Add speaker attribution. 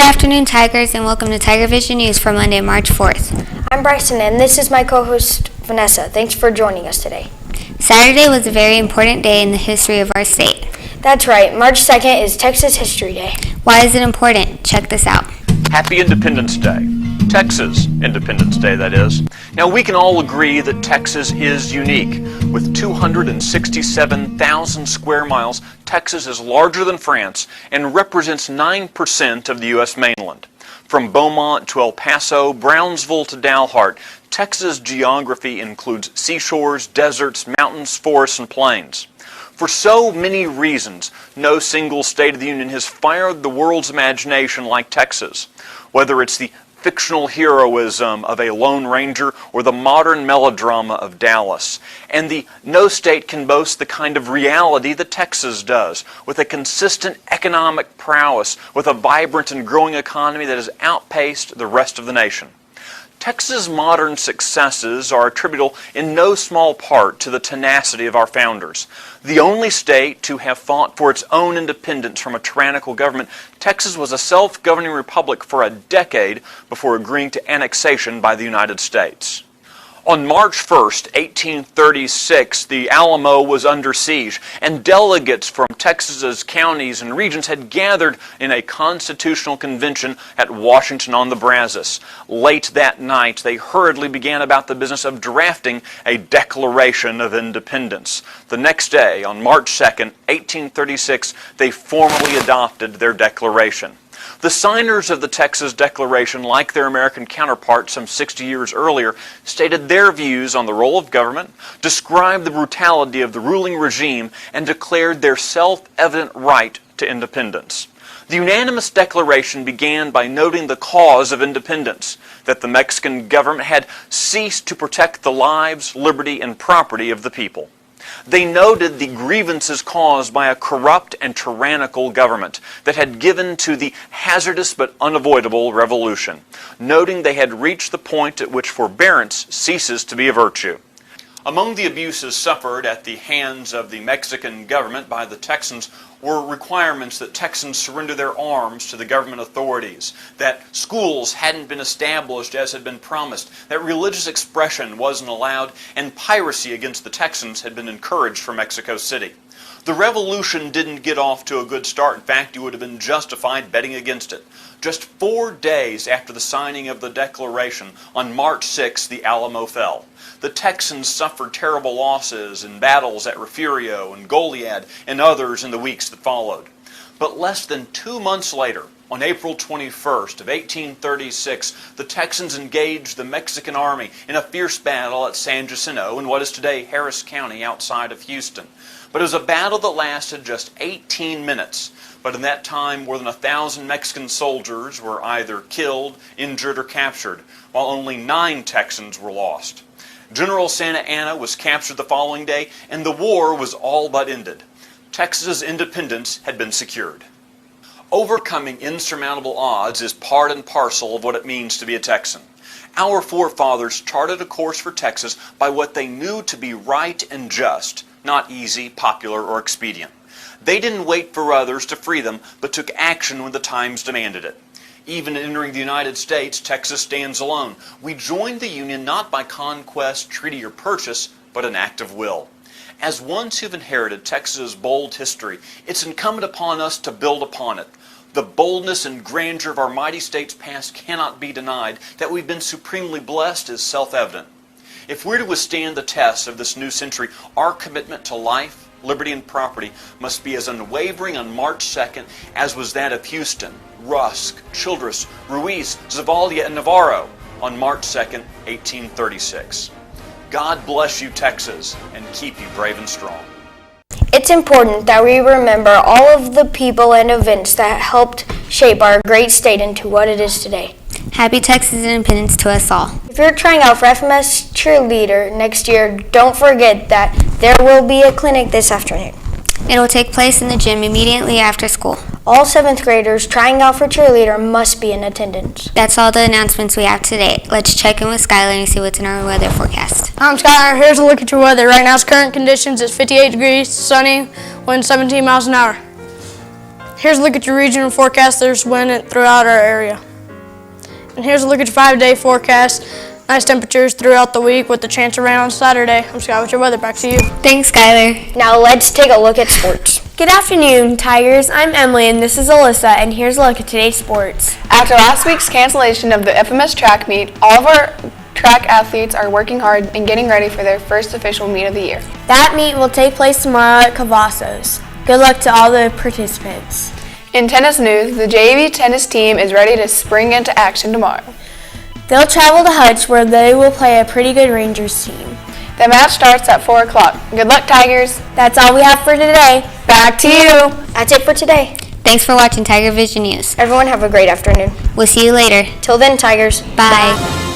Speaker 1: afternoon, Tigers, and welcome to TigerVision News for Monday, March 4th.
Speaker 2: I'm Bryson, and this is my co-host, Vanessa. Thanks for joining us today.
Speaker 1: Saturday was a very important day in the history of our state.
Speaker 2: That's right. March 2nd is Texas History Day.
Speaker 1: Why is it important? Check this out.
Speaker 3: Happy Independence Day. Texas Independence Day, that is. Now, we can all agree that Texas is unique. With 267,000 square miles, Texas is larger than France and represents 9% of the U.S. mainland. From Beaumont to El Paso, Brownsville to Dalhart, Texas' geography includes seashores, deserts, mountains, forests, and plains. For so many reasons, no single state of the Union has fired the world's imagination like Texas. Whether it's the fictional heroism of a Lone Ranger or the modern melodrama of Dallas. And no state can boast the kind of reality that Texas does, with a consistent economic prowess, with a vibrant and growing economy that has outpaced the rest of the nation. Texas' modern successes are attributable in no small part to the tenacity of our founders. The only state to have fought for its own independence from a tyrannical government, Texas was a self-governing republic for a decade before agreeing to annexation by the United States. On March 1st, 1836, the Alamo was under siege, and delegates from Texas's counties and regions had gathered in a constitutional convention at Washington on the Brazos. Late that night, they hurriedly began about the business of drafting a Declaration of Independence. The next day, on March 2nd, 1836, they formally adopted their declaration. The signers of the Texas Declaration, like their American counterparts some 60 years earlier, stated their views on the role of government, described the brutality of the ruling regime, and declared their self-evident right to independence. The unanimous declaration began by noting the cause of independence, that the Mexican government had ceased to protect the lives, liberty, and property of the people. They noted the grievances caused by a corrupt and tyrannical government that had given to the hazardous but unavoidable revolution, noting they had reached the point at which forbearance ceases to be a virtue. Among the abuses suffered at the hands of the Mexican government by the Texans were requirements that Texans surrender their arms to the government authorities, that schools hadn't been established as had been promised, that religious expression wasn't allowed, and piracy against the Texans had been encouraged from Mexico City. The revolution didn't get off to a good start. In fact, you would have been justified betting against it. Just 4 days after the signing of the Declaration, on March 6, the Alamo fell. The Texans suffered terrible losses in battles at Refugio and Goliad and others in the weeks that followed. But less than 2 months later, on April 21st of 1836, the Texans engaged the Mexican army in a fierce battle at San Jacinto in what is today Harris County outside of Houston. But it was a battle that lasted just 18 minutes. But in that time, more than 1,000 Mexican soldiers were either killed, injured, or captured, while only 9 Texans were lost. General Santa Anna was captured the following day, and the war was all but ended. Texas's independence had been secured. Overcoming insurmountable odds is part and parcel of what it means to be a Texan. Our forefathers charted a course for Texas by what they knew to be right and just, not easy, popular, or expedient. They didn't wait for others to free them, but took action when the times demanded it. Even entering the United States, Texas stands alone. We joined the Union not by conquest, treaty, or purchase, but an act of will. As ones who've inherited Texas's bold history, it's incumbent upon us to build upon it. The boldness and grandeur of our mighty state's past cannot be denied. That we've been supremely blessed is self-evident. If we're to withstand the tests of this new century, our commitment to life, liberty, and property must be as unwavering on March 2nd as was that of Houston, Rusk, Childress, Ruiz, Zavaldia, and Navarro on March 2nd, 1836. God bless you, Texas, and keep you brave and strong.
Speaker 2: It's important that we remember all of the people and events that helped shape our great state into what it is today.
Speaker 1: Happy Texas Independence to us all.
Speaker 2: If you're trying out for FMS cheerleader next year, don't forget that there will be a clinic this afternoon.
Speaker 1: It will take place in the gym immediately after school.
Speaker 2: All 7th graders trying out for cheerleader must be in attendance.
Speaker 1: That's all the announcements we have today. Let's check in with Skylar and see what's in our weather forecast.
Speaker 4: I'm Skylar. Here's a look at your weather. Right now's current conditions is 58 degrees, sunny, wind 17 miles an hour. Here's a look at your regional forecast. There's wind throughout our area. And here's a look at your 5-day forecast. Nice temperatures throughout the week with the chance of rain on Saturday. I'm Scott with your weather. Back to you.
Speaker 1: Thanks, Skylar.
Speaker 2: Now let's take a look at sports.
Speaker 5: Good afternoon, Tigers. I'm Emily, and this is Alyssa, and here's a look at today's sports.
Speaker 6: After last week's cancellation of the FMS track meet, all of our track athletes are working hard and getting ready for their first official meet of the year.
Speaker 5: That meet will take place tomorrow at Cavazos. Good luck to all the participants.
Speaker 6: In tennis news, the JV tennis team is ready to spring into action tomorrow.
Speaker 5: They'll travel to Hutch, where they will play a pretty good Rangers team.
Speaker 6: The match starts at 4 o'clock. Good luck, Tigers.
Speaker 5: That's all we have for today.
Speaker 6: Back to you.
Speaker 2: That's it for today.
Speaker 1: Thanks for watching Tiger Vision News.
Speaker 2: Everyone have a great afternoon.
Speaker 1: We'll see you later.
Speaker 2: Till then, Tigers.
Speaker 1: Bye.